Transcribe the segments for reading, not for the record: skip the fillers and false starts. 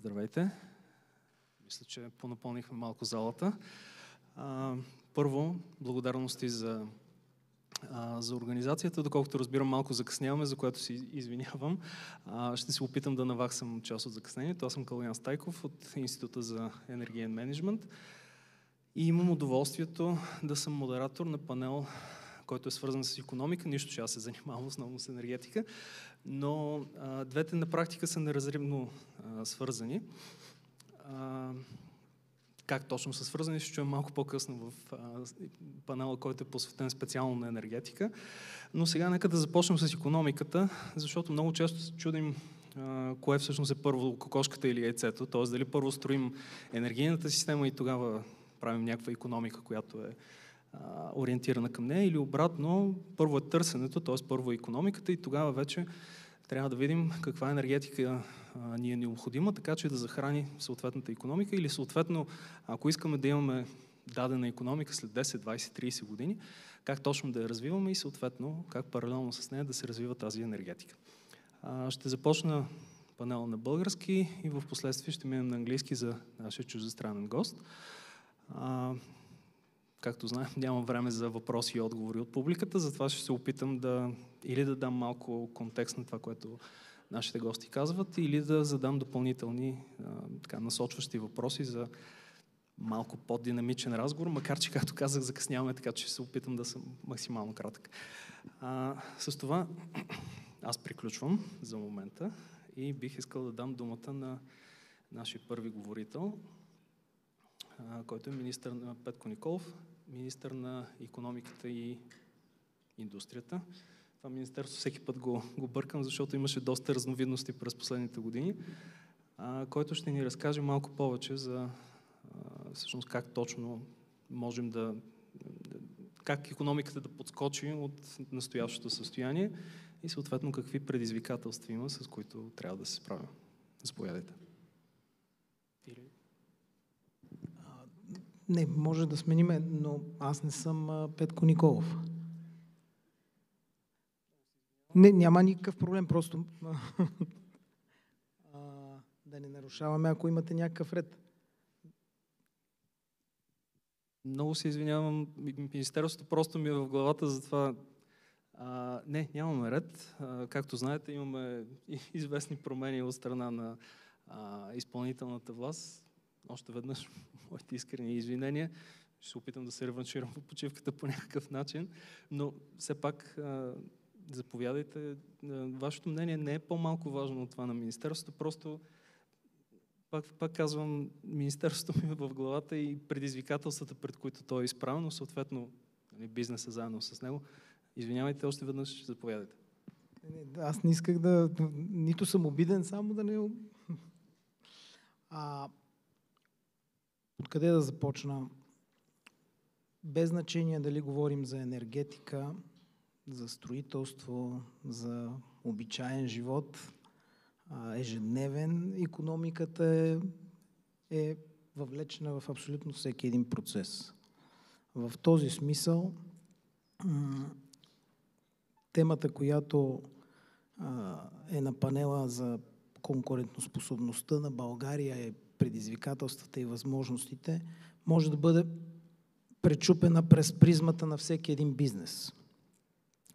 Здравейте! Мисля, че понапълнихме малко залата. Първо, благодарности за организацията. Доколкото разбирам, малко закъсняваме, за което се извинявам. Ще се опитам да наваксам част от закъснението. Аз съм Калоян Стайков от Института за енергиен мениджмънт и имам удоволствието да съм модератор на панел, който е свързан с икономика. Нищо, че аз се занимавам основно с енергетика, но двете на практика са неразривно свързани. Как точно са свързани, ще чуем малко по-късно в панела, който е посветен специално на енергетика. Но сега нека да започнем с икономиката, защото много често се чудим кое всъщност е първо, кокошката или яйцето, т.е. дали първо строим енергийната система и тогава правим някаква икономика, която е ориентирана към нея, или обратно, първо е търсенето, т.е. първо е икономиката и тогава вече трябва да видим каква енергетика ни е необходима, така че да захрани съответната икономика или съответно, ако искаме да имаме дадена икономика след 10, 20, 30 години, как точно да я развиваме и съответно как паралелно с нея да се развива тази енергетика. Ще започна панела на български и в последствие ще минем на английски за нашия чуждестранен гост. Както знаем, нямам време за въпроси и отговори от публиката, затова ще се опитам да дам малко контекст на това, което нашите гости казват, или да задам допълнителни насочващи въпроси за малко по-динамичен разговор, макар че, както казах, закъсняваме, така че ще се опитам да съм максимално кратък. С това аз приключвам за момента и бих искал да дам думата на нашия първи говорител, който е министър на Петко Николов, министър на икономиката и индустрията. Това министерство всеки път го бъркам, защото имаше доста разновидности през последните години, който ще ни разкаже малко повече за всъщност как точно можем как икономиката да подскочи от настоящото състояние и съответно какви предизвикателства има, с които трябва да се справим. Заповядайте. Не, може да смениме, но аз не съм Петко Николов. Не, няма никакъв проблем, просто да не нарушаваме, ако имате някакъв ред. Много се извинявам, министерството просто ми е в главата, затова не, нямаме ред. Както знаете, имаме известни промени от страна на изпълнителната власт. Още веднъж моите искрени извинения. Ще се опитам да се реванширам в почивката по някакъв начин, но все пак заповядайте. Вашето мнение не е по-малко важно от това на министерството, просто пак казвам, министерството ми е в главата и предизвикателствата, пред които то е изправено, съответно бизнеса заедно с него. Извинявайте, още веднъж заповядайте. Аз не исках нито съм обиден, само да не... Откъде да започна? Без значение дали говорим за енергетика, за строителство, за обичаен живот, ежедневен, икономиката е въвлечена в абсолютно всеки един процес. В този смисъл темата, която е на панела за конкурентоспособността на България е предизвикателствата и възможностите, може да бъде пречупена през призмата на всеки един бизнес,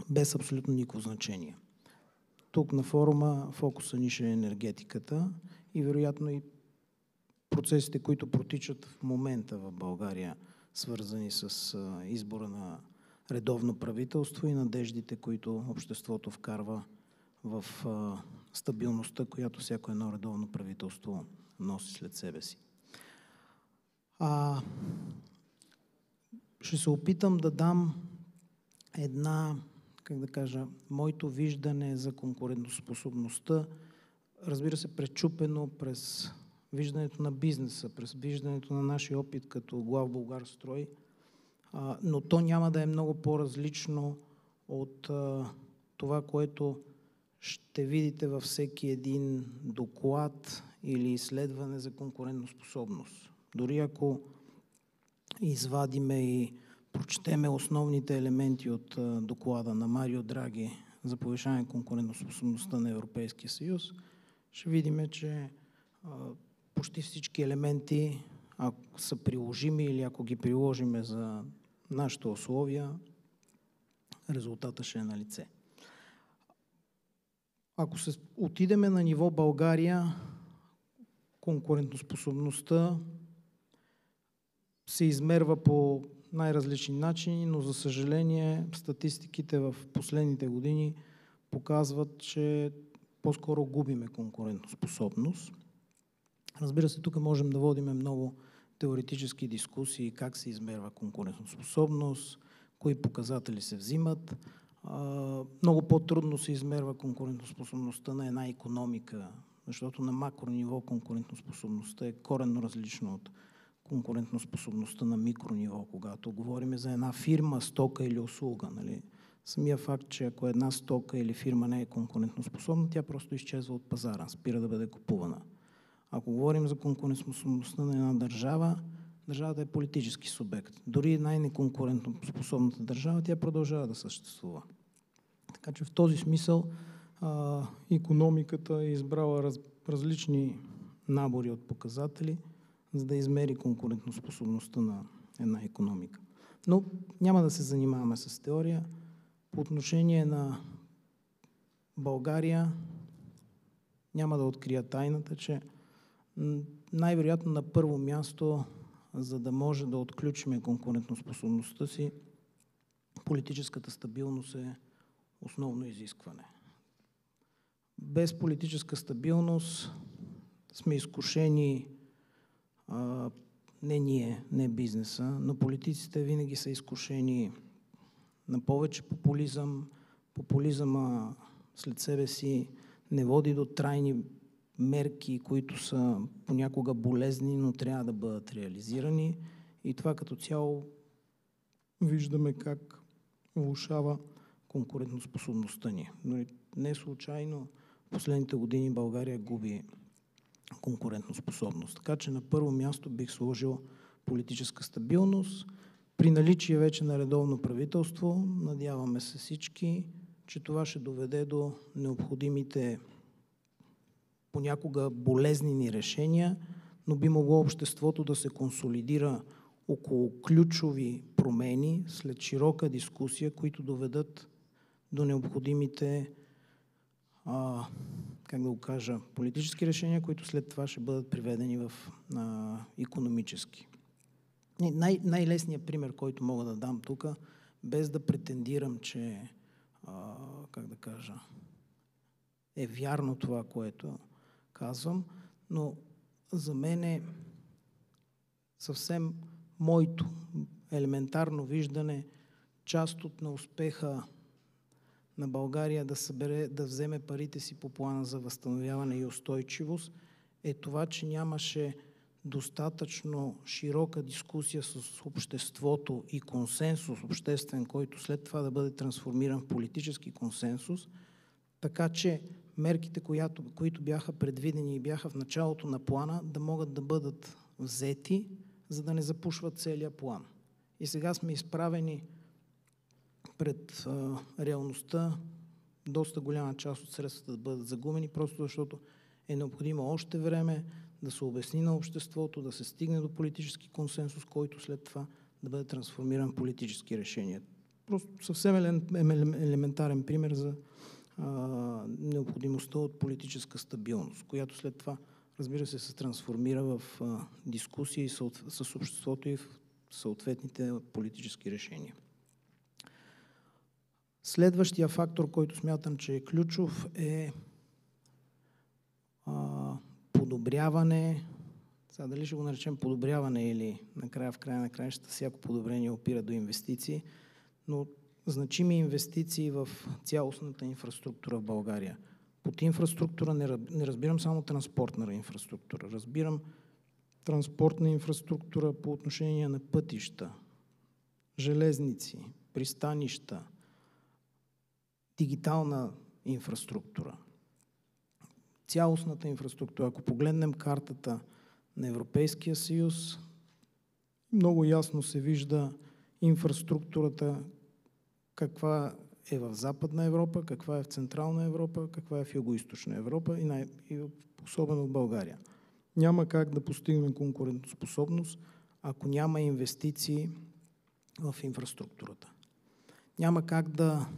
без абсолютно никакво значение. Тук на форума фокуса ни ще е енергетиката и вероятно и процесите, които протичат в момента в България, свързани с избора на редовно правителство и надеждите, които обществото вкарва в стабилността, която всяко едно редовно правителство носи след себе си. Ще се опитам да дам моето виждане за конкурентоспособността, разбира се, пречупено през виждането на бизнеса, през виждането на нашия опит като Главболгарстрой, но то няма да е много по-различно от това, което ще видите във всеки един доклад или изследване за конкурентоспособност. Дори ако извадиме и прочетеме основните елементи от доклада на Марио Драги за повишаване на конкурентоспособността на Европейския съюз, ще видим, че почти всички елементи, ако са приложими или ако ги приложиме за нашите условия, резултата ще е на лице. Ако се отидеме на ниво България, конкурентоспособността се измерва по най-различни начини, но за съжаление статистиките в последните години показват, че по-скоро губиме конкурентоспособност. Разбира се, тук можем да водим много теоретически дискусии как се измерва конкурентоспособност, кои показатели се взимат. Много по-трудно се измерва конкурентоспособността на една икономика, защото на макро ниво конкурентоспособността е коренно различна от конкурентоспособността на микрониво, когато говорим за една фирма, стока или услуга. Нали? Самия факт, че ако една стока или фирма не е конкурентоспособна, тя просто изчезва от пазара, спира да бъде купувана. Ако говорим за конкурентоспособността на една държава, държавата е политически субект. Дори най-неконкурентоспособната държава, тя продължава да съществува. Така че в този смисъл икономиката е избрала различни набори от показатели, за да измери конкурентоспособността на една икономика. Но няма да се занимаваме с теория. По отношение на България няма да открия тайната, че най-вероятно на първо място, за да може да отключим конкурентоспособността си, политическата стабилност е основно изискване. Без политическа стабилност сме изкушени, не ние, не бизнеса, но политиците винаги са изкушени на повече популизъм. Популизъма след себе си не води до трайни мерки, които са понякога болезни, но трябва да бъдат реализирани. И това като цяло виждаме как влошава конкурентоспособността ни. Но не случайно в последните години България губи конкурентоспособност. Така че на първо място бих сложил политическа стабилност. При наличие вече на редовно правителство, надяваме се всички, че това ще доведе до необходимите понякога болезнени решения, но би могло обществото да се консолидира около ключови промени след широка дискусия, които доведат до необходимите политически решения, които след това ще бъдат приведени в икономически. Най-лесният пример, който мога да дам тук, без да претендирам, че е вярно това, което казвам, но за мен е съвсем моето елементарно виждане, част от неуспеха на България да вземе парите си по плана за възстановяване и устойчивост е това, че нямаше достатъчно широка дискусия с обществото и консенсус обществен, който след това да бъде трансформиран в политически консенсус, така че мерките, които бяха предвидени и бяха в началото на плана, да могат да бъдат взети, за да не запушват целия план. И сега сме изправени пред реалността доста голяма част от средствата да бъдат загубени, просто защото е необходимо още време да се обясни на обществото, да се стигне до политически консенсус, който след това да бъде трансформиран в политически решения. Просто съвсем елементарен пример за необходимостта от политическа стабилност, която след това, разбира се трансформира в дискусии с обществото и в съответните политически решения. Следващия фактор, който смятам, че е ключов, е подобряване. Сега дали ще го наречем подобряване или в края на краищата всяко подобрение опира до инвестиции, но значими инвестиции в цялостната инфраструктура в България. Под инфраструктура не разбирам само транспортна инфраструктура, разбирам транспортна инфраструктура по отношение на пътища, железници, пристанища, дигитална инфраструктура. Цялостната инфраструктура. Ако погледнем картата на Европейския съюз, много ясно се вижда инфраструктурата, каква е в Западна Европа, каква е в Централна Европа, каква е в Югоизточна Европа и особено в България. Няма как да постигнем конкурентоспособност, ако няма инвестиции в инфраструктурата. Няма как да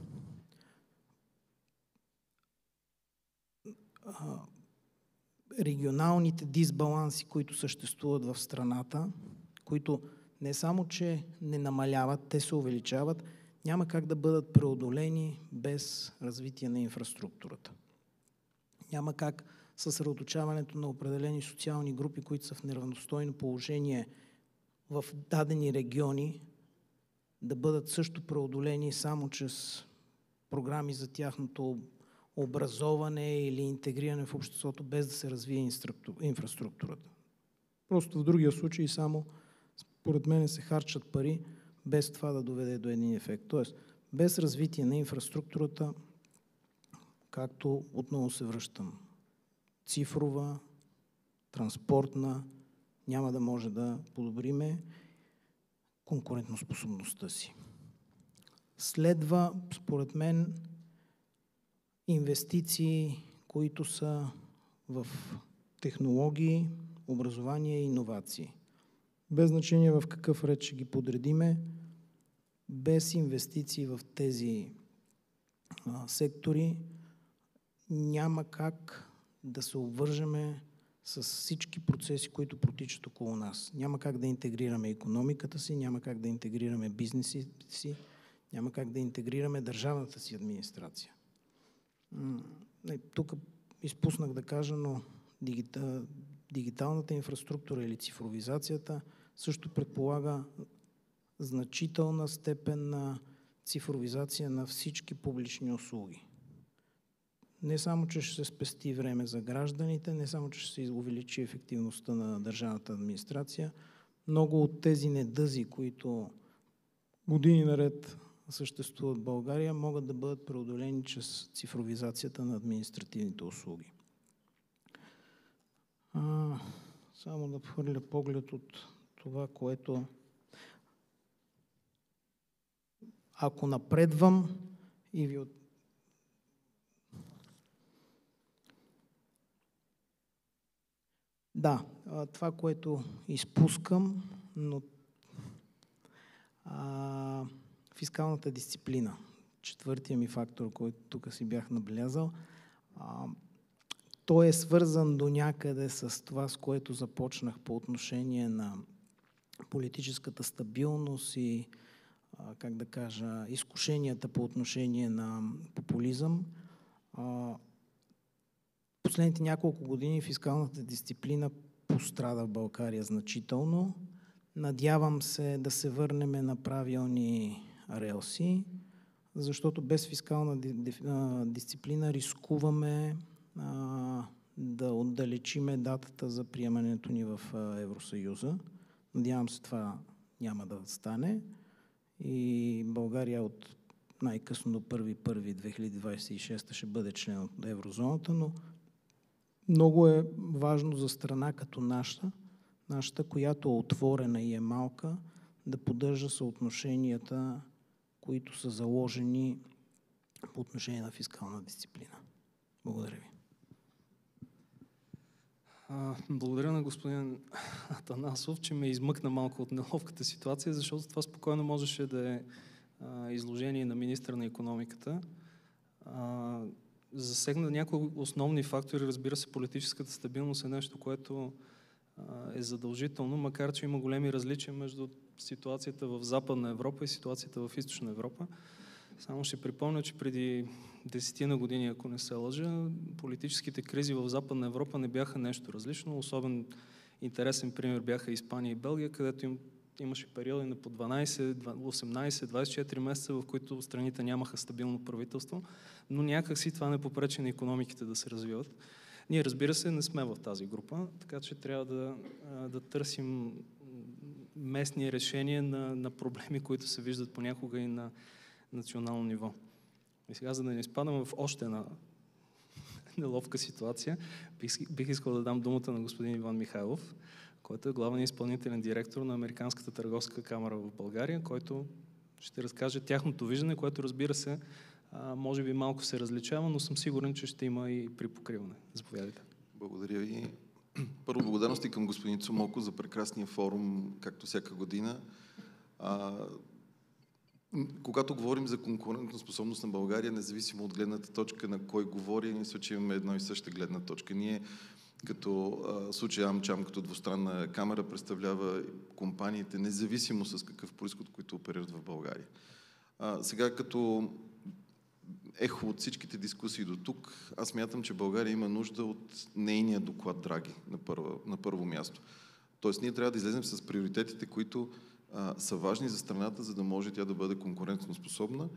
регионалните дисбаланси, които съществуват в страната, които не само, че не намаляват, те се увеличават, няма как да бъдат преодолени без развитие на инфраструктурата. Няма как съсредоточаването на определени социални групи, които са в неравностойно положение в дадени региони, да бъдат също преодолени само чрез програми за тяхното образоване или интегриране в обществото, без да се развие инфраструктурата. Просто в другия случай само, според мен, се харчат пари, без това да доведе до един ефект. Тоест, без развитие на инфраструктурата, както отново се връщам, цифрова, транспортна, няма да може да подобриме конкурентоспособността си. Следва, според мен, инвестиции, които са в технологии, образование и иновации. Без значение в какъв ред ще ги подредиме, без инвестиции в тези сектори няма как да се обвържеме с всички процеси, които протичат около нас. Няма как да интегрираме икономиката си, няма как да интегрираме бизнеси си, няма как да интегрираме държавната си администрация. Тук изпуснах да кажа, но дигиталната инфраструктура или цифровизацията също предполага значителна степен на цифровизация на всички публични услуги. Не само, че ще се спести време за гражданите, не само, че ще се увеличи ефективността на държавната администрация, много от тези недъзи, които години наред съществуват в България, могат да бъдат преодолени чрез цифровизацията на административните услуги. Само да хвърля поглед от това, което ако напредвам и ви Да, това, което изпускам, но фискалната дисциплина. Четвъртия ми фактор, който тук си бях набелязал, той е свързан до някъде с това, с което започнах по отношение на политическата стабилност и, как да кажа, изкушенията по отношение на популизъм. Последните няколко години фискалната дисциплина пострада в България значително. Надявам се да се върнем на правилни релси, защото без фискална дисциплина рискуваме да отдалечиме датата за приемането ни в Евросъюза. Надявам се това няма да стане и България от най-късно до 1.1.2026 ще бъде член от еврозоната, но много е важно за страна като нашата, която е отворена и е малка, да поддържа съотношенията, които са заложени по отношение на фискална дисциплина. Благодаря ви. Благодаря на господин Атанасов, че ме измъкна малко от неловката ситуация, защото това спокойно можеше да е изложение на министъра на икономиката. Засегна някои основни фактори. Разбира се, политическата стабилност е нещо, което е задължително, макар че има големи различия между ситуацията в Западна Европа и ситуацията в Източна Европа. Само ще припомня, че преди 10 години, ако не се лъжа, политическите кризи в Западна Европа не бяха нещо различно. Особен интересен пример бяха Испания и Белгия, където имаше периоди на по 12, 18, 24 месеца, в които страните нямаха стабилно правителство, но някак си това не попречи на икономиките да се развиват. Ние, разбира се, не сме в тази група, така че трябва да търсим местни решения на проблеми, които се виждат понякога и на национално ниво. И сега, за да не изпадам в още една неловка ситуация, бих искал да дам думата на господин Иван Михайлов, който е главен изпълнителен директор на Американската търговска камара в България, който ще разкаже тяхното виждане, което, разбира се, може би малко се различава, но съм сигурен, че ще има и припокриване. Заповядайте. Благодаря ви. Първо, благодарности към господин Цумоко за прекрасния форум, както всяка година. Когато говорим за конкурентна способност на България, независимо от гледната точка на кой говори, мисля, че имаме едно и съща гледна точка. Ние, като случай Амчам, като двустранна камера, представлява компаниите, независимо с какъв произход, които оперират в България. Сега, като ехо от всичките дискусии до тук, аз мятам, че България има нужда от нейния доклад, драги, на първо място. Тоест, ние трябва да излезем с приоритетите, които са важни за страната, за да може тя да бъде конкурентно способна,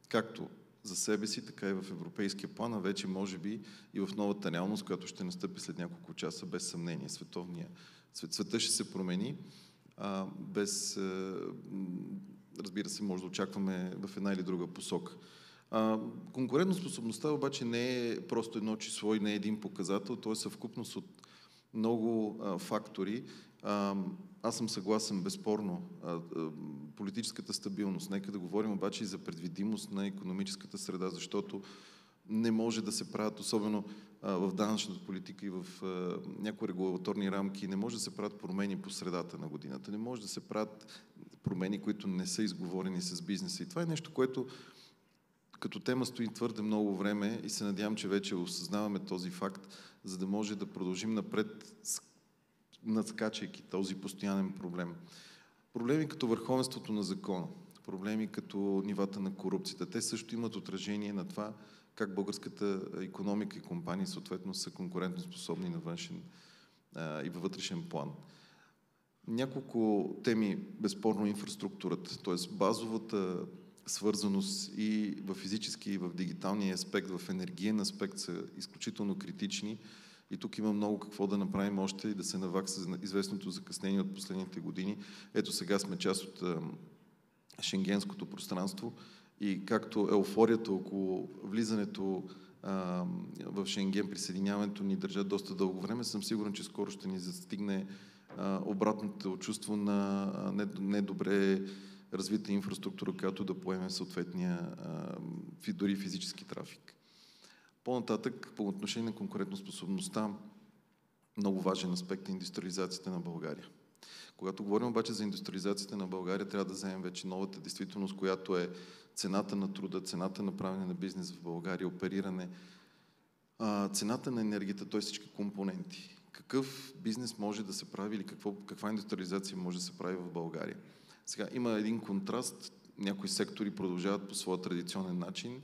както за себе си, така и в европейския план, а вече може би и в новата реалност, която ще настъпи след няколко часа, без съмнение. Света ще се промени, разбира се, може да очакваме в една или друга посока. Конкурентоспособността обаче не е просто едно число и не е един показател, то е съвкупност от много фактори. Аз съм съгласен, безспорно, политическата стабилност. Нека да говорим обаче и за предвидимост на икономическата среда, защото не може да се правят, особено в данъчната политика и в някои регулаторни рамки, не може да се правят промени по средата на годината. Не може да се правят промени, които не са изговорени с бизнеса. И това е нещо, което като тема стои твърде много време и се надявам, че вече осъзнаваме този факт, за да може да продължим напред, надскачайки този постоянен проблем. Проблеми като върховенството на закона, проблеми като нивата на корупцията, те също имат отражение на това как българската икономика и компании съответно са конкурентоспособни на външен и във вътрешен план. Няколко теми, безспорно инфраструктурата, т.е. базовата свързаност и в физически, и в дигиталния аспект, в енергиен аспект са изключително критични. И тук има много какво да направим още и да се навакса за известното закъснение от последните години. Ето сега сме част от шенгенското пространство и както еуфорията около влизането в Шенген, присъединяването ни държа доста дълго време, съм сигурен, че скоро ще ни застигне обратното чувство на недобре развита инфраструктура, която да поеме съответния дори физически трафик. По-нататък, по отношение на конкурентоспособността, много важен аспект е индустриализацията на България. Когато говорим обаче за индустриализацията на България, трябва да вземем вече новата действителност, която е цената на труда, цената на правене на бизнес в България, опериране, цената на енергията, т.е. всички компоненти. Какъв бизнес може да се прави или каква индустриализация може да се прави в България? Сега има един контраст. Някои сектори продължават по своя традиционен начин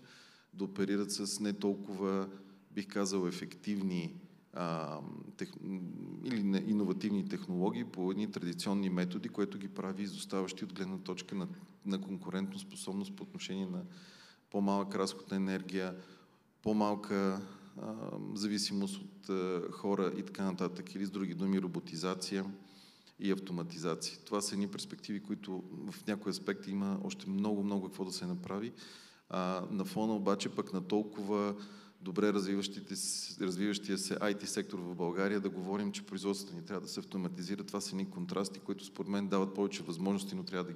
да оперират с не толкова, бих казал, ефективни или иновативни технологии по едни традиционни методи, което ги прави изоставащи от гледна точка на конкурентно способност по отношение на по-малък разход на енергия, по-малка зависимост от хора и така нататък, или с други думи роботизация и автоматизация. Това са едни перспективи, които в някои аспекти има още много какво да се направи. На фона обаче пък на толкова добре развиващия се IT сектор в България, да говорим, че производството ни трябва да се автоматизира. Това са едни контрасти, които според мен дават повече възможности, но трябва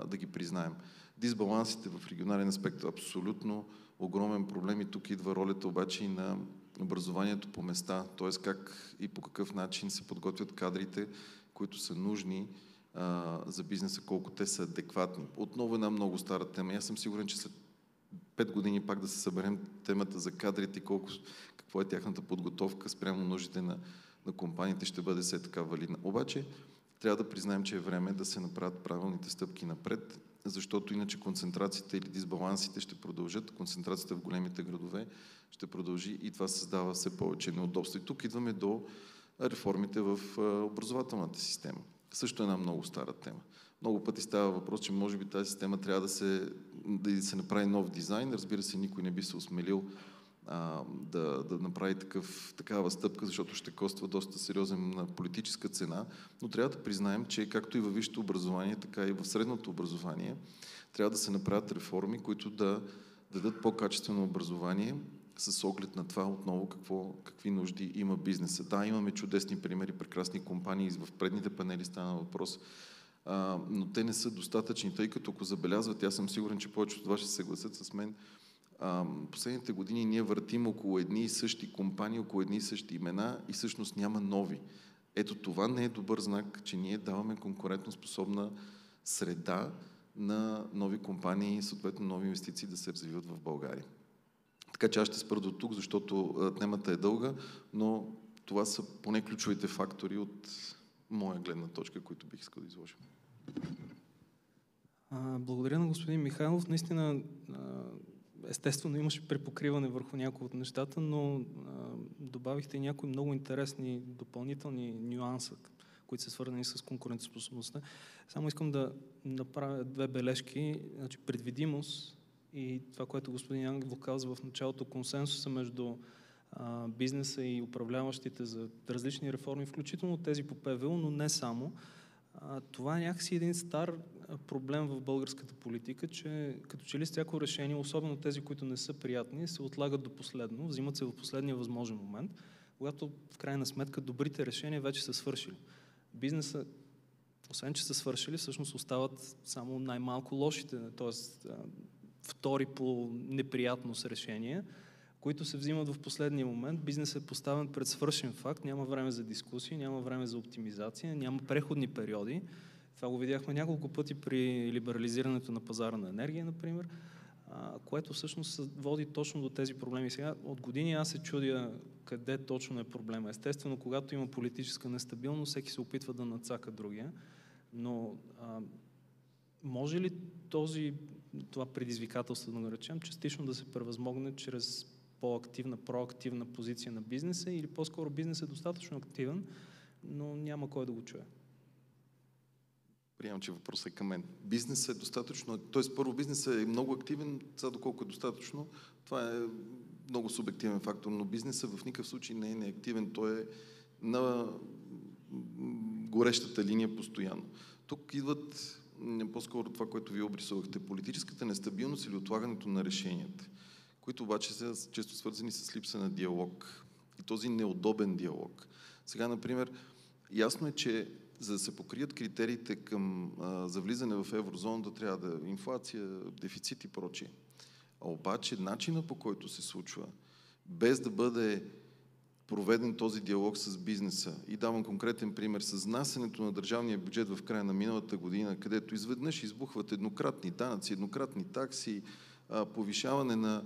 да ги признаем. Дисбалансите в регионален аспект е абсолютно огромен проблем и тук идва ролята обаче и на образованието по места, т.е. как и по какъв начин се подготвят кадрите, които са нужни за бизнеса, колко те са адекватни. Отново една много стара тема. Аз съм сигурен, че след 5 години пак да се съберем темата за кадрите и какво е тяхната подготовка спрямо нуждите на компаниите ще бъде все така валидна. Обаче трябва да признаем, че е време да се направят правилните стъпки напред, защото иначе концентрацията или дисбалансите ще продължат, концентрацията в големите градове ще продължи и това създава все повече неудобство. И тук идваме до реформите в образователната система. Също една много стара тема. Много пъти става въпрос, че може би тази система трябва да се направи нов дизайн. Разбира се, никой не би се осмелил да направи такава стъпка, защото ще коства доста сериозна политическа цена, но трябва да признаем, че както и във висшето образование, така и в средното образование трябва да се направят реформи, които да дадат по-качествено образование с оглед на това отново какви нужди има бизнеса. Да, имаме чудесни примери, прекрасни компании, в предните панели стана въпрос, но те не са достатъчни, тъй като ако забелязват, аз съм сигурен, че повече от вас ще се съгласят с мен, Последните години ние въртим около едни и същи компании, около едни и същи имена и всъщност няма нови. Ето това не е добър знак, че ние даваме конкурентоспособна среда на нови компании и съответно нови инвестиции да се развиват в България. Така че аз ще спра до тук, защото темата е дълга, но това са поне ключовите фактори от моя гледна точка, които бих искал да изложа. Благодаря на господин Михайлов. Наистина, естествено имаше препокриване върху някои от нещата, но добавихте някои много интересни допълнителни нюанса, които са свързани с конкурентоспособността. Само искам да направя две бележки. Значи, предвидимост и това, което господин Ангелов казва в началото, консенсуса между бизнеса и управляващите за различни реформи, включително тези по ПВУ, но не само. Това е някакси един стар проблем в българската политика, че като че ли всяко решение, особено тези, които не са приятни, се отлагат до последно, взимат се в последния възможен момент, когато в крайна сметка добрите решения вече са свършили. Бизнеса, освен че са свършили, всъщност остават само най-малко лошите, т.е. втори по неприятност решения, които се взимат в последния момент. Бизнесът е поставен пред свършен факт, няма време за дискусии, няма време за оптимизация, няма преходни периоди. Това го видяхме няколко пъти при либерализирането на пазара на енергия, например, което всъщност води точно до тези проблеми. Сега от години аз се чудя къде точно е проблема. Естествено, когато има политическа нестабилност, всеки се опитва да надцака другия, но може ли това предизвикателство, да го наречем, частично да се превъзмогне чрез по-активна, проактивна позиция на бизнеса, или по-скоро бизнесът е достатъчно активен, но няма кой да го чуе? Приемам, че въпросът е към мен. Бизнесът е достатъчно, т.е. първо бизнесът е много активен, сега доколко е достатъчно, това е много субективен фактор, но бизнесът в никакъв случай не е неактивен, той е на горещата линия постоянно. Тук идват по-скоро това, което вие обрисувахте, политическата нестабилност или отлагането на решенията, които обаче са често свързани с липса на диалог и този неудобен диалог. Сега, например, ясно е, че за да се покрият критериите за влизане в еврозоната, трябва да е инфлация, дефицит и прочие. А обаче начинът, по който се случва, без да бъде проведен този диалог с бизнеса, и давам конкретен пример с внасянето на държавния бюджет в края на миналата година, където изведнъж избухват еднократни данъци, еднократни такси, повишаване на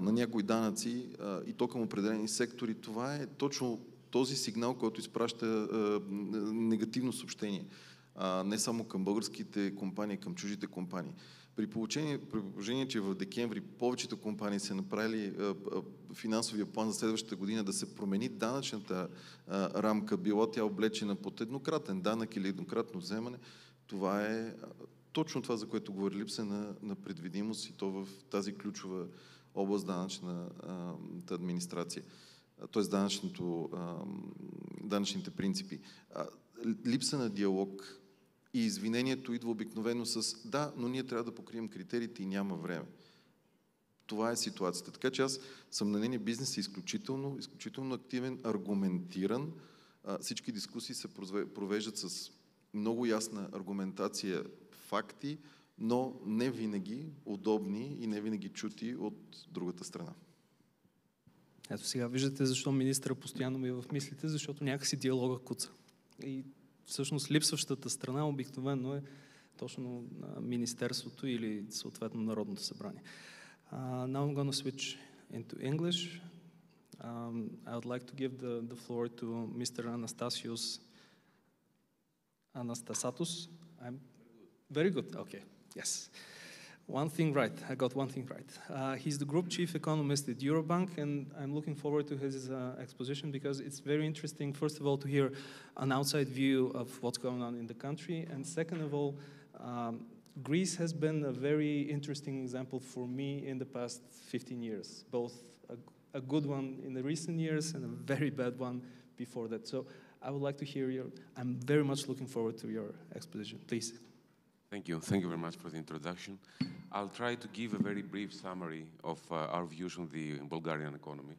някои данъци и то към определени сектори, това е точно този сигнал, който изпраща негативно съобщение. Не само към българските компании, към чуждите компании. При положение, че в декември повечето компании са направили финансовия план за следващата година да се промени данъчната рамка, било тя облечена под еднократен данък или еднократно вземане, това е точно това, за което говори, липса на предвидимост, и то в тази ключова област данъчната администрация, т.е. данъчните принципи. Липса на диалог и извинението идва обикновено с да, но ние трябва да покрием критериите и няма време. Това е ситуацията. Така че аз съм на мнение, бизнес е изключително активен, аргументиран. Всички дискусии се провеждат с много ясна аргументация, факти, но не винаги удобни и не винаги чути от другата страна. Ето сега виждате защо министъра постоянно ми е в мислите, защото някакси диалога куца. И всъщност липсващата страна обикновено е точно Министерството или съответно Народното събрание. Now I'm going to switch into English. I would like to give the floor to Mr. Anastasatos. I'm very good. Okay. Yes. One thing right. I got one thing right. He's the group chief economist at Eurobank, and I'm looking forward to his exposition because it's very interesting, first of all, to hear an outside view of what's going on in the country, and second of all, Greece has been a very interesting example for me in the past 15 years, both a good one in the recent years and a very bad one before that. So I would like to hear I'm very much looking forward to your exposition. Please. Thank you. Thank you very much for the introduction. I'll try to give a very brief summary of our views on the Bulgarian economy,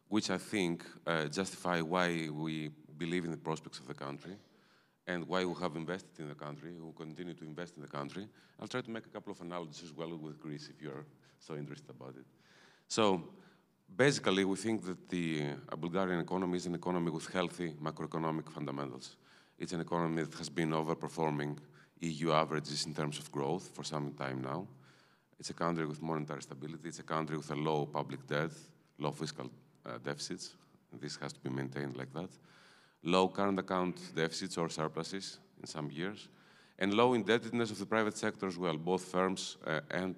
which I think justify why we believe in the prospects of the country and why we have invested in the country, we will continue to invest in the country. I'll try to make a couple of analogies as well with Greece, if you're so interested about it. So basically, we think that the Bulgarian economy is an economy with healthy macroeconomic fundamentals. It's an economy that has been overperforming EU averages in terms of growth for some time now. It's a country with monetary stability. It's a country with a low public debt, low fiscal deficits. This has to be maintained like that. Low current account deficits or surpluses in some years, and low indebtedness of the private sector as well, both firms and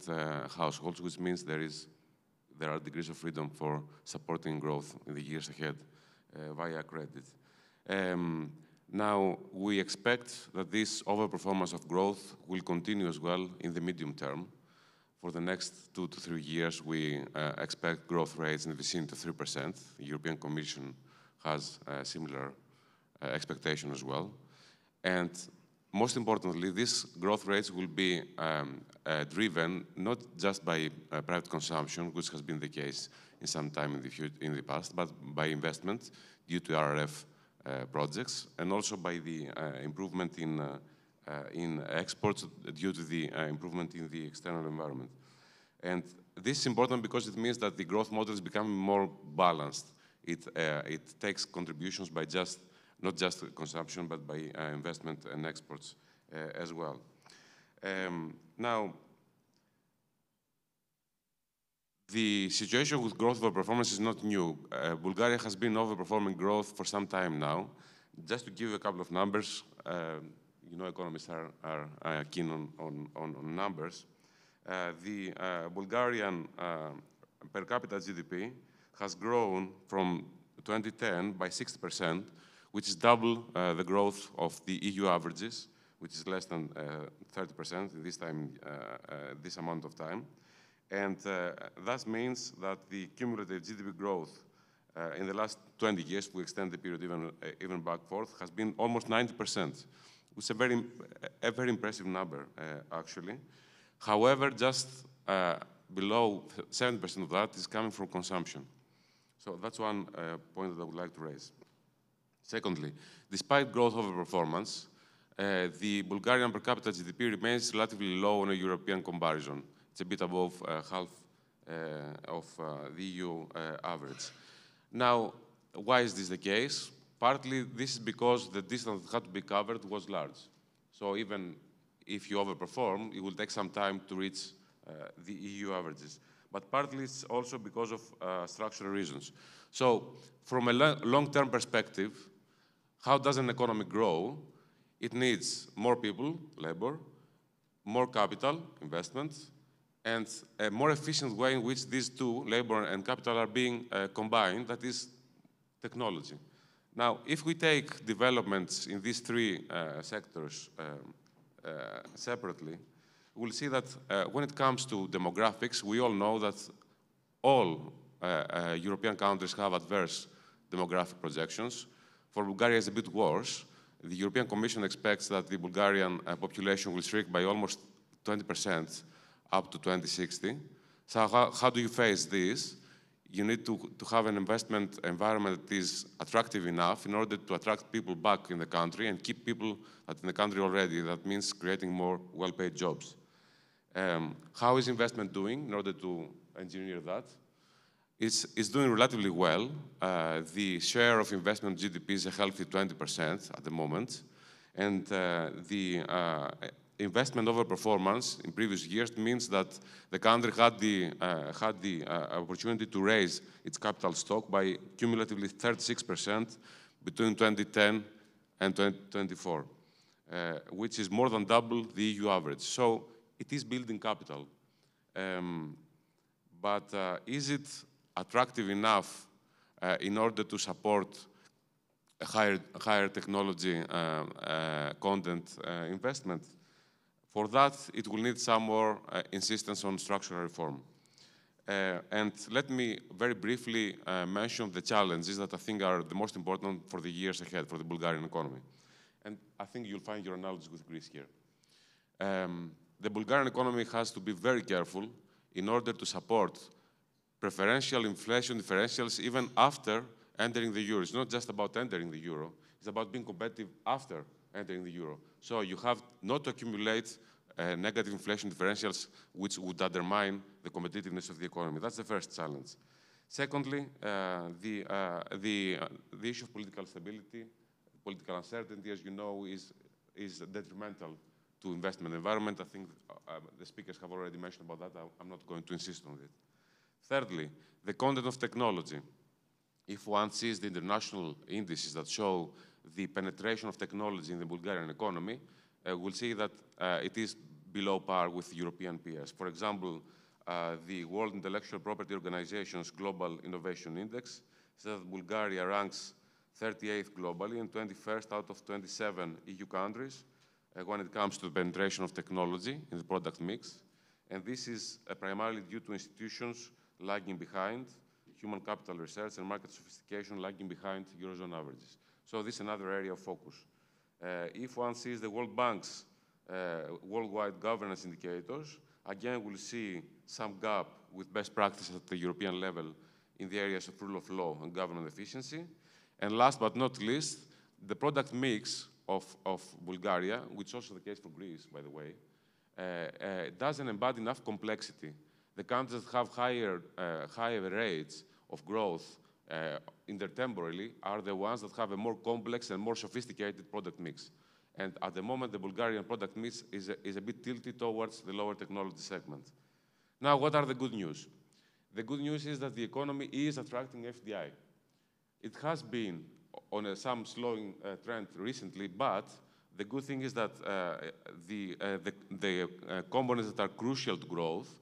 households, which means there are degrees of freedom for supporting growth in the years ahead via credit. Now, we expect that this overperformance of growth will continue as well in the medium term. For the next 2 to 3 years, we expect growth rates in the vicinity of 3%. The European Commission has a similar expectation as well. And most importantly, these growth rates will be driven not just by private consumption, which has been the case in some time in the past, but by investment due to RRF projects, and also by the improvement in exports due to the improvement in the external environment. And this is important because it means that the growth model is becoming more balanced. It takes contributions by not just consumption, but by investment and exports as well. Now, the situation with growth overperformance is not new. Bulgaria has been overperforming growth for some time now. Just to give you a couple of numbers, you know, economists are keen on numbers. The Bulgarian per capita GDP has grown from 2010 by 60%, which is double the growth of the EU averages, which is less than 30% this amount of time. And that means that the cumulative GDP growth in the last 20 years, we extend the period even back forth, has been almost 90%, which is a very impressive number, actually. However, just below 7% of that is coming from consumption. So that's one point that I would like to raise. Secondly, despite growth overperformance, the Bulgarian per capita GDP remains relatively low on a European comparison. It's a bit above half of the EU average. Now, why is this the case? Partly, this is because the distance that had to be covered was large. So even if you overperform, it will take some time to reach the EU averages. But partly, it's also because of structural reasons. So from a long-term perspective, how does an economy grow? It needs more people, labor, more capital, investments, and a more efficient way in which these two, labor and capital, are being combined, that is technology. Now, if we take developments in these three sectors separately, we'll see that when it comes to demographics, we all know that all European countries have adverse demographic projections. For Bulgaria, it's a bit worse. The European Commission expects that the Bulgarian population will shrink by almost 20% up to 2060. So how do you face this? You need to have an investment environment that is attractive enough in order to attract people back in the country and keep people in the country already. That means creating more well-paid jobs. How is investment doing in order to engineer that? It's doing relatively well. The share of investment GDP is a healthy 20% at the moment. And the investment overperformance in previous years means that the country had the opportunity to raise its capital stock by cumulatively 36% between 2010 and 2024, which is more than double the EU average. So it is building capital. But is it attractive enough in order to support a higher technology content investment? For that, it will need some more insistence on structural reform. And let me very briefly mention the challenges that I think are the most important for the years ahead for the Bulgarian economy. And I think you'll find your analogy with Greece here. The Bulgarian economy has to be very careful in order to support preferential inflation differentials even after entering the euro. It's not just about entering the euro, it's about being competitive after entering the euro. So you have not to accumulate negative inflation differentials which would undermine the competitiveness of the economy. That's the first challenge. Secondly, the issue of political stability, political uncertainty, as you know, is detrimental to investment environment. I think the speakers have already mentioned about that. I'm not going to insist on it. Thirdly, the content of technology. If one sees the international indices that show the penetration of technology in the Bulgarian economy, we'll see that it is below par with European peers. For example, the World Intellectual Property Organization's Global Innovation Index says that Bulgaria ranks 38th globally and 21st out of 27 EU countries when it comes to the penetration of technology in the product mix. And this is primarily due to institutions lagging behind, human capital research and market sophistication lagging behind Eurozone averages. So this is another area of focus. If one sees the World Bank's worldwide governance indicators, again, we'll see some gap with best practices at the European level in the areas of rule of law and government efficiency. And last but not least, the product mix of Bulgaria, which is also the case for Greece, by the way, doesn't embody enough complexity. The countries that have higher rates of growth intertemporally are the ones that have a more complex and more sophisticated product mix. And at the moment, the Bulgarian product mix is a bit tilted towards the lower technology segment. Now, what are the good news? The good news is that the economy is attracting FDI. It has been on some slowing trend recently, but the good thing is that the components that are crucial to growth,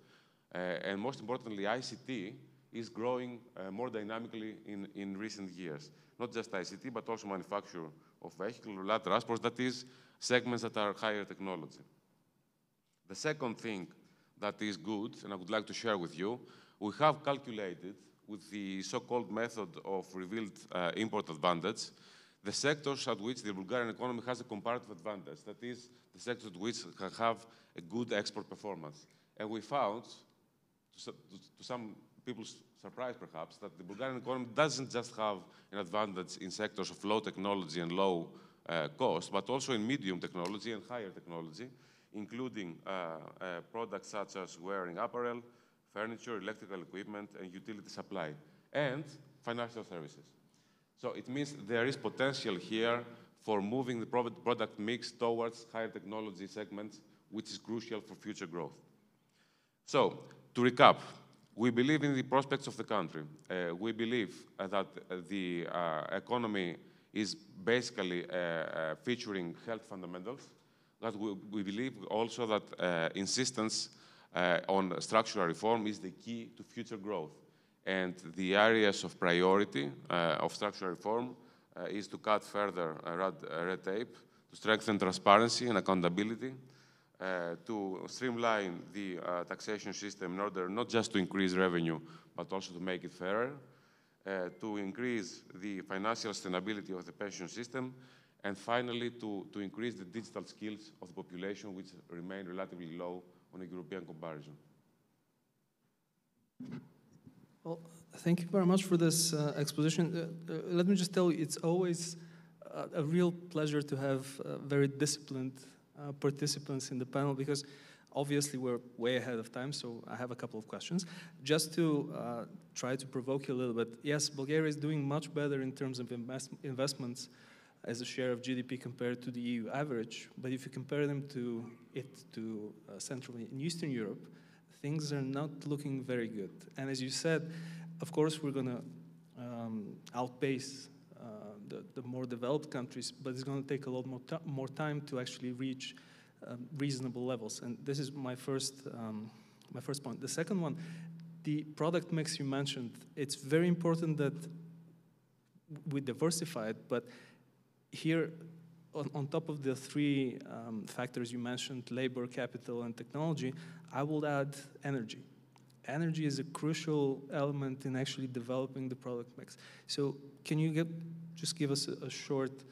and most importantly, ICT, is growing more dynamically in recent years. Not just ICT, but also manufacture of vehicles, light transport, that is, segments that are higher technology. The second thing that is good, and I would like to share with you, we have calculated with the so-called method of revealed import advantage, the sectors at which the Bulgarian economy has a comparative advantage, that is, the sectors at which have a good export performance. And we found, to some people's surprise perhaps, that the Bulgarian economy doesn't just have an advantage in sectors of low technology and low cost, but also in medium technology and higher technology, including products such as wearing apparel, furniture, electrical equipment, and utility supply, and financial services. So it means there is potential here for moving the product mix towards higher technology segments, which is crucial for future growth. So, to recap, we believe in the prospects of the country. We believe that the economy is basically featuring health fundamentals. That we believe also that insistence on structural reform is the key to future growth. And the areas of priority of structural reform is to cut further red tape, to strengthen transparency and accountability, to streamline the taxation system in order not just to increase revenue, but also to make it fairer, to increase the financial sustainability of the pension system, and finally to increase the digital skills of the population, which remain relatively low on a European comparison. Well, thank you very much for this exposition. Let me just tell you, it's always a real pleasure to have very disciplined participants in the panel, because obviously we're way ahead of time, so I have a couple of questions. Just to try to provoke you a little bit, yes, Bulgaria is doing much better in terms of investments as a share of GDP compared to the EU average, but if you compare them to Central and Eastern Europe, things are not looking very good. And as you said, of course, we're going to outpace the more developed countries, but it's going to take a lot more time to actually reach reasonable levels. And this is my first point. The second one, the product mix you mentioned, it's very important that we diversify it, but here, on top of the three factors you mentioned, labor, capital, and technology, I will add energy. Energy is a crucial element in actually developing the product mix. So can you just give us a short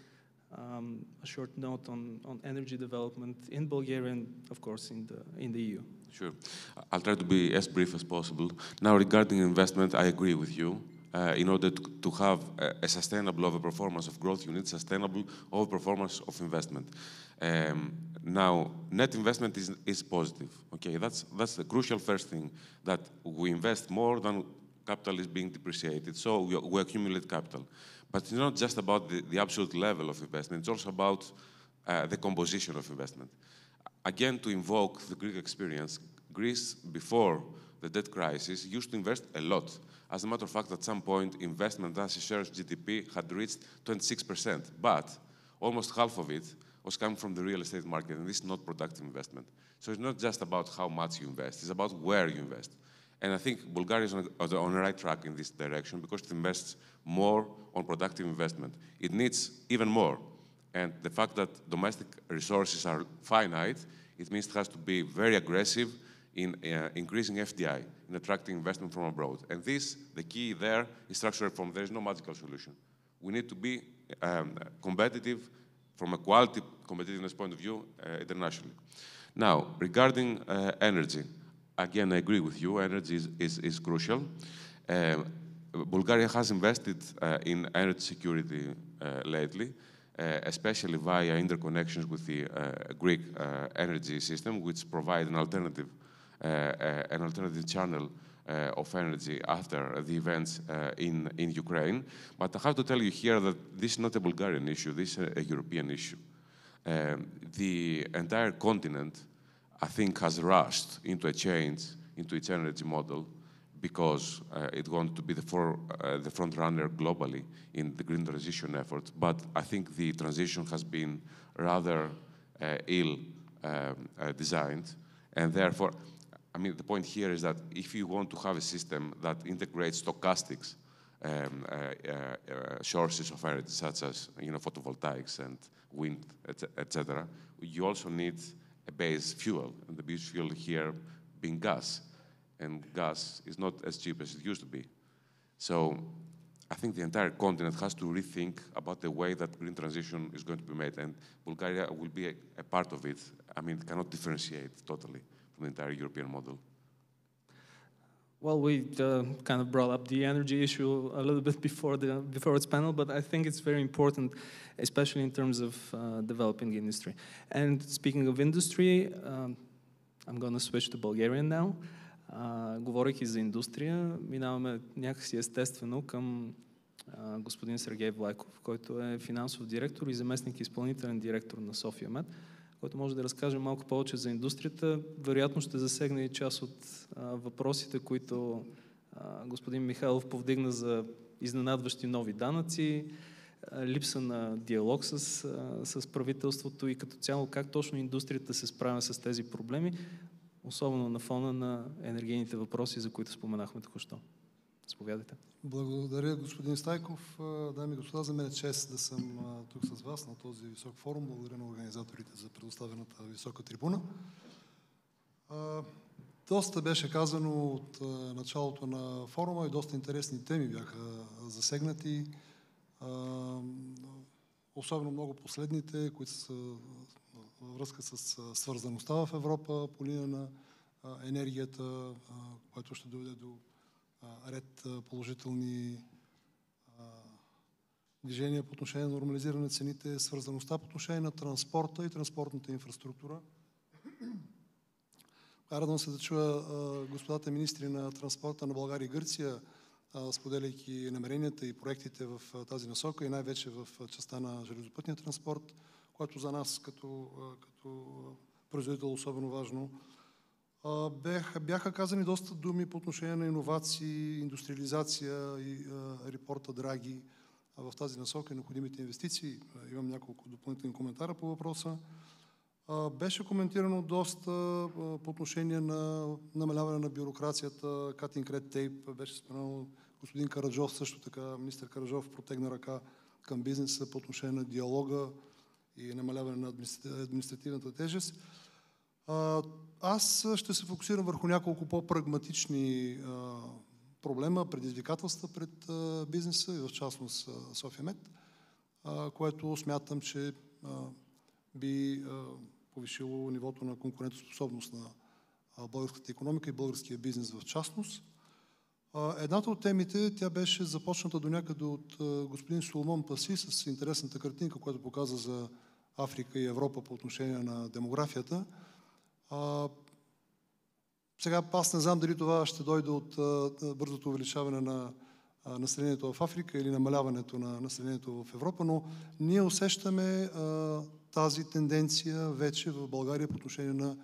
note on energy development in Bulgaria and, of course, in the EU? Sure. I'll try to be as brief as possible. Now, regarding investment, I agree with you. in order to have a sustainable overperformance of growth, you need sustainable overperformance of investment. Now, net investment is positive. Okay, that's the crucial first thing, that we invest more than capital is being depreciated, so we accumulate capital. But it's not just about the absolute level of investment, it's also about the composition of investment. Again, to invoke the Greek experience, Greece, before the debt crisis, used to invest a lot. As a matter of fact, at some point, investment as a share of GDP had reached 26%, but almost half of it was coming from the real estate market, and this is not productive investment. So it's not just about how much you invest, it's about where you invest. And I think Bulgaria is on the right track in this direction because it invests more on productive investment. It needs even more. And the fact that domestic resources are finite, it means it has to be very aggressive in increasing FDI, in attracting investment from abroad. And this, the key there, is structural reform. There is no magical solution. We need to be competitive from a quality competitiveness point of view internationally. Now, regarding energy, again, I agree with you, energy is crucial. Bulgaria has invested in energy security lately, especially via interconnections with the Greek energy system, which provide an alternative channel of energy after the events in Ukraine. But I have to tell you here that this is not a Bulgarian issue, this is a European issue. The entire continent, I think, has rushed into a change into its energy model because it wanted to be the front runner globally in the green transition efforts. But I think the transition has been rather ill designed, and therefore, I mean, the point here is that if you want to have a system that integrates stochastics sources of energy, such as photovoltaics and wind, etc., you also need a base fuel, and the base fuel here being gas. And gas is not as cheap as it used to be. So I think the entire continent has to rethink about the way that green transition is going to be made, and Bulgaria will be a part of it. I mean, it cannot differentiate totally from the entire European model. Well, we kind of brought up the energy issue a little bit before its panel, but I think it's very important, especially in terms of developing industry. And speaking of industry, I'm going to switch to Bulgarian now. Говорейки за индустрия, минаваме някакси естествено към господин Сергей Влайков, който е финансов директор и заместник изпълнителен директор на София-Мед, който може да разкаже малко повече за индустрията. Вероятно ще засегне и част от въпросите, които господин Михайлов повдигна за изненадващи нови данъци, липса на диалог с правителството и като цяло как точно индустрията се справя с тези проблеми, особено на фона на енергийните въпроси, за които споменахме току-що. Заповядайте. Благодаря, господин Стайков. Дами и господа, за мен е чест да съм тук с вас на този висок форум. Благодаря на организаторите за предоставената висока трибуна. Доста беше казано от началото на форума и доста интересни теми бяха засегнати. Особено много последните, които са във връзка с свързаността в Европа по линия на енергията, което ще доведе до ред положителни движения по отношение на нормализиране на цените, свързаността по отношение на транспорта и транспортната инфраструктура. Радвам се да чуя господата министри на транспорта на България и Гърция, споделяйки намеренията и проектите в тази насока и най-вече в частта на железопътния транспорт, което за нас като производител особено важно. Бяха казани доста думи по отношение на иновации, индустриализация и репорта Драги в тази насока и необходимите инвестиции. Имам няколко допълнителни коментара по въпроса. Беше коментирано доста по отношение на намаляване на бюрокрацията, cutting red tape, беше споменано господин Караджов, също така министър Караджов протегна ръка към бизнеса по отношение на диалога и намаляване на административната тежест. Аз ще се фокусирам върху няколко по-прагматични проблема, предизвикателства пред бизнеса и в частност София-Мед, което смятам, че би повишило нивото на конкурентоспособност на българската икономика и българския бизнес в частност. Едната от темите, тя беше започната до някъде от господин Соломон Паси с интересната картинка, която показа за Африка и Европа по отношение на демографията. Сега аз не знам дали това ще дойде от бързото увеличаване на населението в Африка или намаляването на населението в Европа, но ние усещаме тази тенденция вече в България по отношение на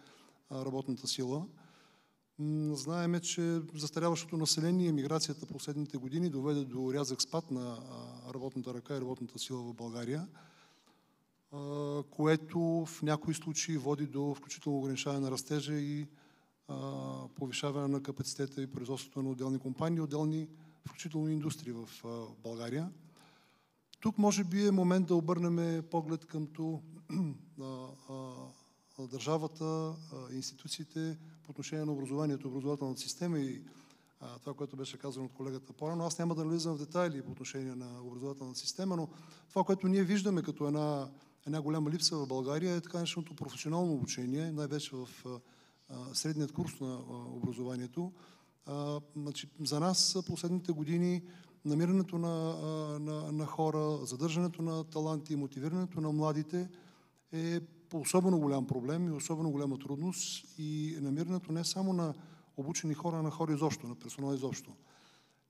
работната сила. Знаеме, че застаряващото население и миграцията последните години доведе до рязък спад на работната ръка и работната сила в България, което в някои случаи води до включително ограничаване на растежа и повишаване на капацитета и производството на отделни компании, отделни включително индустрии в България. Тук може би е момент да обърнем поглед към държавата, институциите по отношение на образованието, образователната система и това, което беше казано от колегата по-рано. Аз няма да навлизам в детайли по отношение на образователната система, но това, което ние виждаме като една голяма липса в България е така нареченото професионално обучение, най-вече в средният курс на образованието. За нас последните години намирането на хора, задържането на таланти и мотивирането на младите е особено голям проблем и особено голяма трудност и намирането не само на обучени хора, на хора изобщо, на персонал изобщо.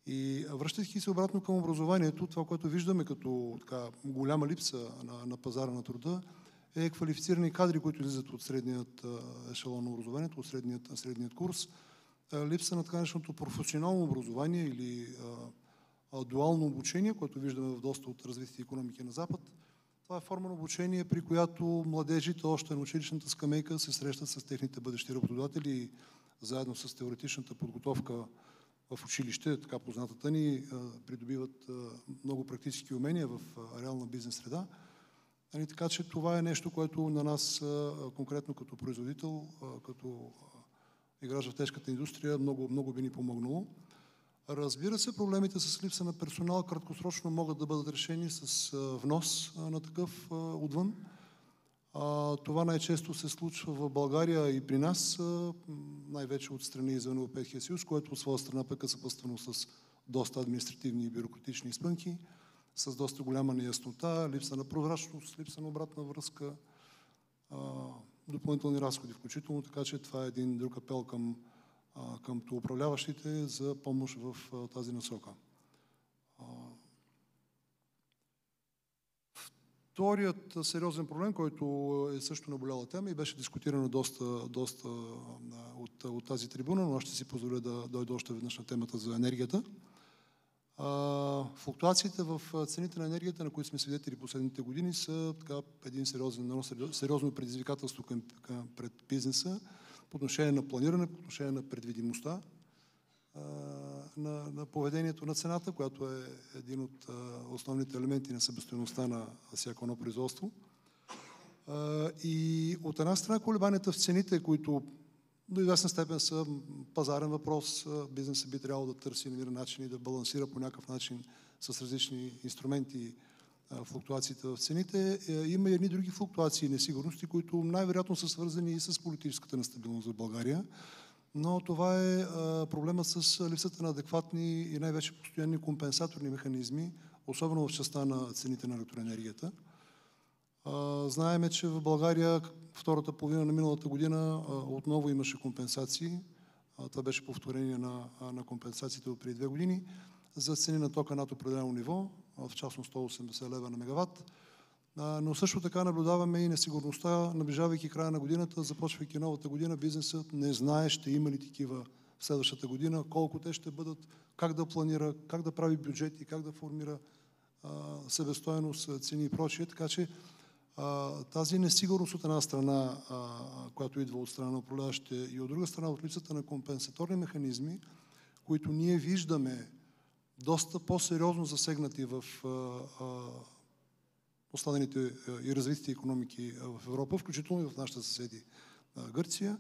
И връщайки се обратно към образованието, това, което виждаме като така голяма липса на пазара на труда, е квалифицирани кадри, които излизат от средният ешелон на образованието, от средният курс, липса на така нареченото професионално образование или дуално обучение, което виждаме в доста от развитите икономики на Запад. Това е форма на обучение, при която младежите още на училищната скамейка се срещат с техните бъдещи работодатели и заедно с теоретичната подготовка в училище, така познатата ни, придобиват много практически умения в реална бизнес среда. Така че това е нещо, което на нас конкретно като производител, като играч в тежката индустрия, много, много би ни помогнало. Разбира се, проблемите с липса на персонал краткосрочно могат да бъдат решени с внос на такъв отвън. Това най-често се случва в България и при нас, най-вече от страни извън Европейския съюз, което от своя страна пък е съпътствано с доста административни и бюрократични спънки, с доста голяма неяснота, липса на прозрачност, липса на обратна връзка, допълнителни разходи включително, така че това е един друг апел към управляващите за помощ в тази насока. Вторият сериозен проблем, който е също наболяла тема и беше дискутирано доста от тази трибуна, но аз ще си позволя да дойда още веднъж на темата за енергията. Флуктуациите в цените на енергията, на които сме свидетели последните години, са така едно сериозно предизвикателство пред бизнеса по отношение на планиране, по отношение на предвидимостта на поведението на цената, която е един от основните елементи на себестойността на всяко едно производство. И от една страна колебанията в цените, които до известна степен са пазарен въпрос, бизнесът би трябвало да търси, намира начин и да балансира по някакъв начин с различни инструменти флуктуациите в цените. Има и едни други флуктуации и несигурности, които най-вероятно са свързани и с политическата нестабилност в България. Но това е проблема с липсата на адекватни и най-вече постоянни компенсаторни механизми, особено в частта на цените на електроенергията. Знаеме, че в България втората половина на миналата година отново имаше компенсации. Това беше повторение на компенсациите от преди 2 години за цени на тока над определено ниво, в частност 180 лева на мегаватт. Но също така наблюдаваме и несигурността, наближавайки края на годината, започвайки новата година, бизнесът не знае ще има ли такива в следващата година, колко те ще бъдат, как да планира, как да прави бюджети, как да формира себестойност, цени и прочие. Така че тази несигурност от една страна, която идва от страна на управляващите и от друга страна от липсата на компенсаторни механизми, които ние виждаме доста по-сериозно засегнати в останалите и развитите икономики в Европа, включително и в нашите съседи Гърция,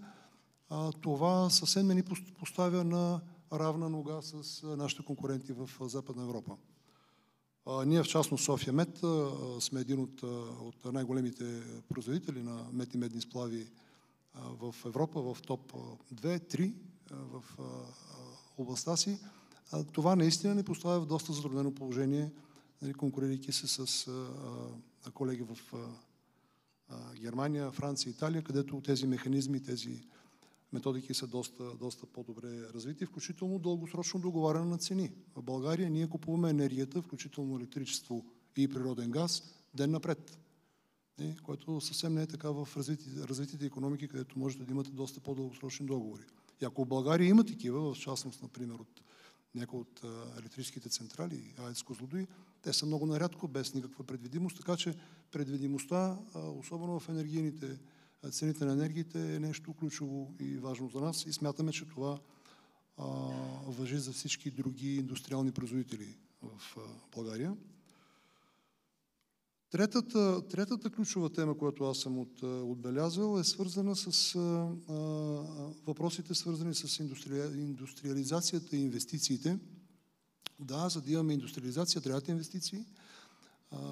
това съвсем не ни поставя на равна нога с нашите конкуренти в Западна Европа. Ние в частност София Мед сме един от най-големите производители на мед и медни сплави в Европа, в топ 2-3 в областта си. това наистина ни поставя в доста затруднено положение, конкурирайки се с колеги в Германия, Франция, Италия, където тези механизми, тези методики са доста по-добре развити, включително дългосрочно договаряне на цени. В България ние купуваме енергията, включително електричество и природен газ, ден напред. Което съвсем не е така в развитите икономики, където можете да имате доста по-дългосрочни договори. И ако в България има такива, в частност, например, от някои от електрическите централи, АЕЦ Козлодуй, те са много нарядко, без никаква предвидимост, така че предвидимостта, особено в енергийните цените на енергиите, е нещо ключово и важно за нас и смятаме, че това важи за всички други индустриални производители в България. Третата ключова тема, която аз съм отбелязал, е свързана с въпросите, свързани с индустриализацията и инвестициите. Да, за да имаме индустриализация, трябват инвестиции.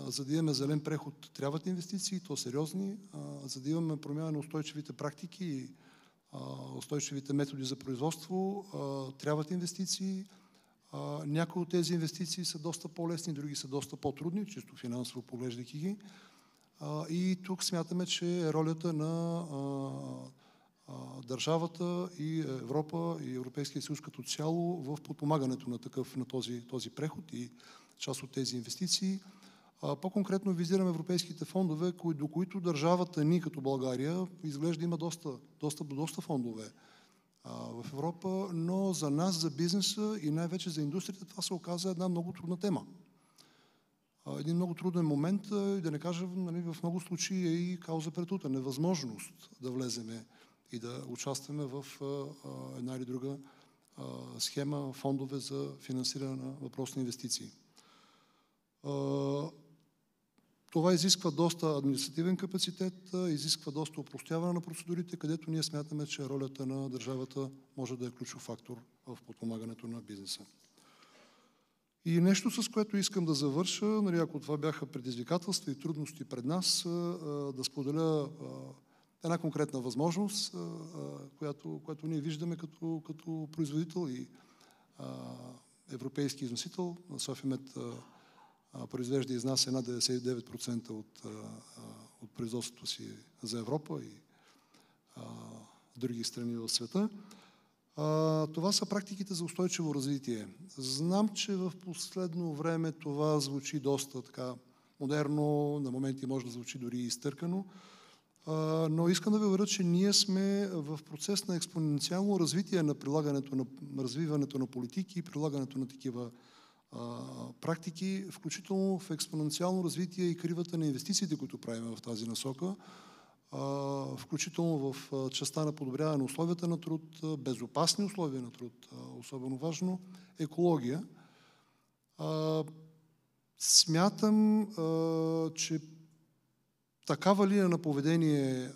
За да имаме зелен преход, трябват инвестиции, то сериозни. За да имаме промяна на устойчивите практики и устойчивите методи за производство, трябват инвестиции. Някои от тези инвестиции са доста по-лесни, други са доста по-трудни, чисто финансово поглеждайки ги. И тук смятаме, че ролята на държавата и Европа и Европейския съюз като цяло в подпомагането на този преход и част от тези инвестиции. По-конкретно визираме европейските фондове, до които държавата ни като България изглежда има доста фондове в Европа, но за нас, за бизнеса и най-вече за индустрията, това се оказа една много трудна тема. Един много труден момент, и да не кажа, в много случаи е и кауза пердута, невъзможност да влеземе и да участваме в една или друга схема, фондове за финансиране на въпросни инвестиции. Това изисква доста административен капацитет, изисква доста опростяване на процедурите, където ние смятаме, че ролята на държавата може да е ключов фактор в подпомагането на бизнеса. И нещо, с което искам да завърша, ако това бяха предизвикателства и трудности пред нас, да споделя една конкретна възможност, която ние виждаме като производител и европейски износител. Софимет произвежда и изнася над 99% от производството си за Европа и други страни в света. Това са практиките за устойчиво развитие. Знам, че в последно време това звучи доста така модерно, на моменти може да звучи дори и изтъркано, но искам да ви уверя, че ние сме в процес на експоненциално развитие на развиването на политики и прилагането на такива практики, включително в експоненциално развитие и кривата на инвестициите, които правим в тази насока, включително в частта на подобряване на условията на труд, безопасни условия на труд, особено важно, екология. Смятам, че такава линия на поведение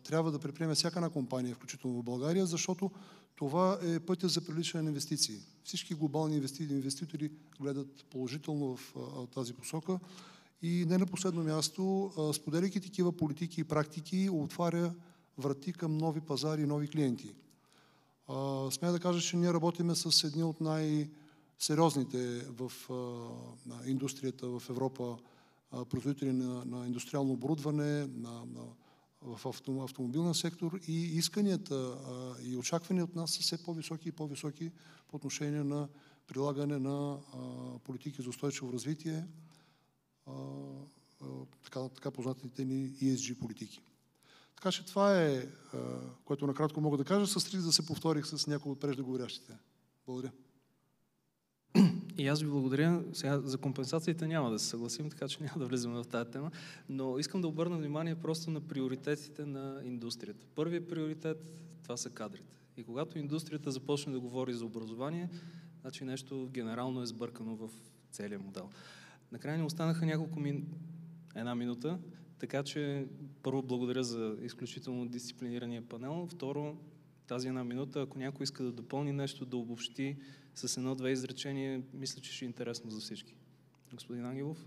трябва да предприеме всяка една компания, включително в България, защото това е пътя за привличане на инвестиции. Всички глобални инвеститори гледат положително в тази посока и не на последно място, споделяйки такива политики и практики, отваря врати към нови пазари и нови клиенти. Смея да кажа, че ние работиме с едни от най-сериозните в индустрията в Европа производители на индустриално оборудване, в автомобилния сектор и исканията и очаквания от нас са все по-високи и по-високи по отношение на прилагане на политики за устойчиво развитие, така познатите ни ESG политики. Така че това е, което накратко мога да кажа, с риск да се повторих с някои от преждеговорящите. Благодаря. И аз ви благодаря. Сега за компенсациите няма да се съгласим, така че няма да влизаме в тази тема, но искам да обърна внимание просто на приоритетите на индустрията. Първият приоритет, това са кадрите. И когато индустрията започне да говори за образование, значи нещо генерално е сбъркано в целия модел. Накрая ни останаха една минута, така че първо благодаря за изключително дисциплинирания панел. Второ, тази една минута, ако някой иска да допълни нещо, да обобщи с едно-две изречения, мисля, че ще е интересно за всички. Господин Ангелов?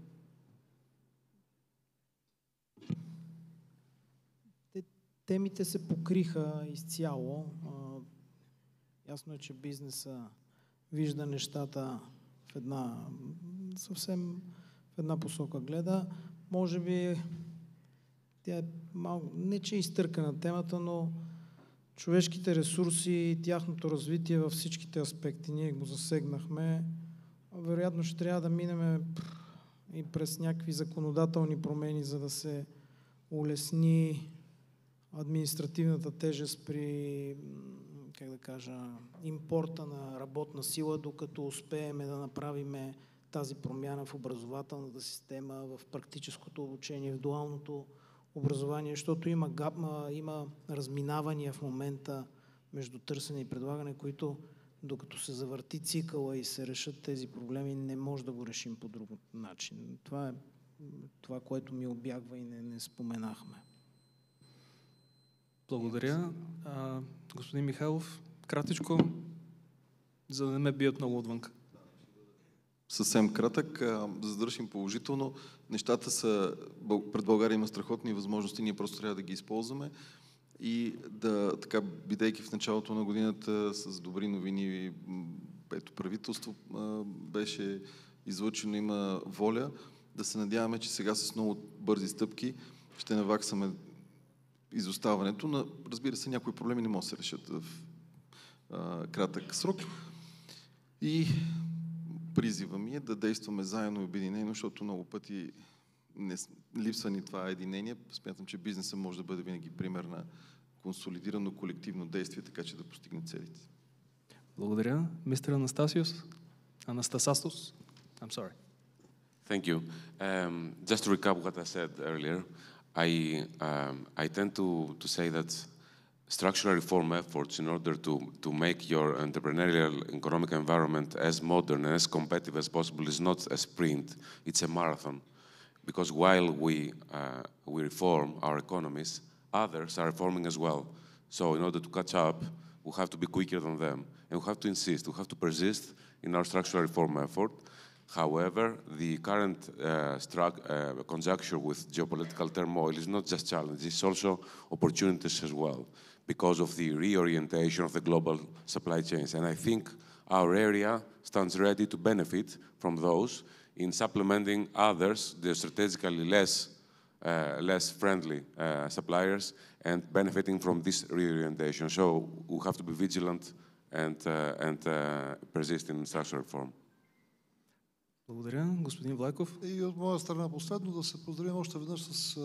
Темите се покриха изцяло. Ясно е, че бизнеса вижда нещата съвсем в една посока гледа. Може би тя е малко, не че е изтъркана темата, но човешките ресурси и тяхното развитие във всичките аспекти, ние го засегнахме. Вероятно ще трябва да минем и през някакви законодателни промени, за да се улесни административната тежест при, импорта на работна сила, докато успеем да направим тази промяна в образователната система, в практическото обучение, в дуалното образование, защото има разминавания в момента между търсене и предлагане, които докато се завърти цикъла и се решат тези проблеми, не може да го решим по друг начин. Това е това, което ми обягва и не споменахме. Благодаря. Господин Михайлов, кратичко, за да не ме бият много отвънка. Съвсем кратък, за да завършим положително. Нещата са, пред България има страхотни възможности, ние просто трябва да ги използваме и да, така, бидейки в началото на годината с добри новини, ето правителство беше излъчено, има воля, да се надяваме, че сега с много бързи стъпки ще наваксаме изоставането. Разбира се, някои проблеми не могат да се решат в кратък срок. И призива ми е да действаме заедно и обединено, защото много пъти липсва ни това единение. Смятам, че бизнесът може да бъде винаги пример на консолидирано колективно действие, така че да постигне целите. Благодаря. Мистер Анастасиус? Анастасастус? I'm sorry. Thank you. Just to recap what I said earlier, I tend to say that structural reform efforts in order to make your entrepreneurial economic environment as modern and as competitive as possible is not a sprint, it's a marathon. Because while we reform our economies, others are reforming as well. So in order to catch up, we have to be quicker than them. And we have to insist, we have to persist in our structural reform effort. However, the current conjuncture with geopolitical turmoil is not just challenges, it's also opportunities as well, because of the reorientation of the global supply chains. And I think our area stands ready to benefit from those in supplementing others, the strategically less friendly suppliers, and benefiting from this reorientation. So we have to be vigilant and persist in structural reform. Благодаря. Господин Влайков. И от моя страна последно да се поздравим още веднъж с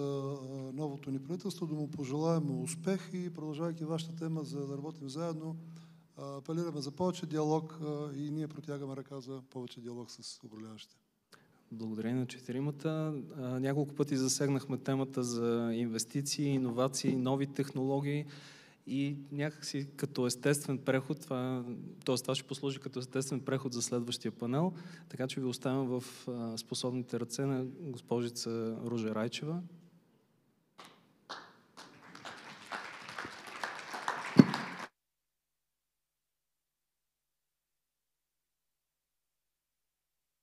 новото ни правителство, да му пожелаем успех и продължавайки вашата тема за да работим заедно, апелираме за повече диалог и ние протягаме ръка за повече диалог с управляващите. Благодаря на четиримата. Няколко пъти засегнахме темата за инвестиции, иновации, нови технологии и някакси като естествен преход, това ще послужи като естествен преход за следващия панел, така че ви оставям в способните ръце на госпожица Ружа Райчева.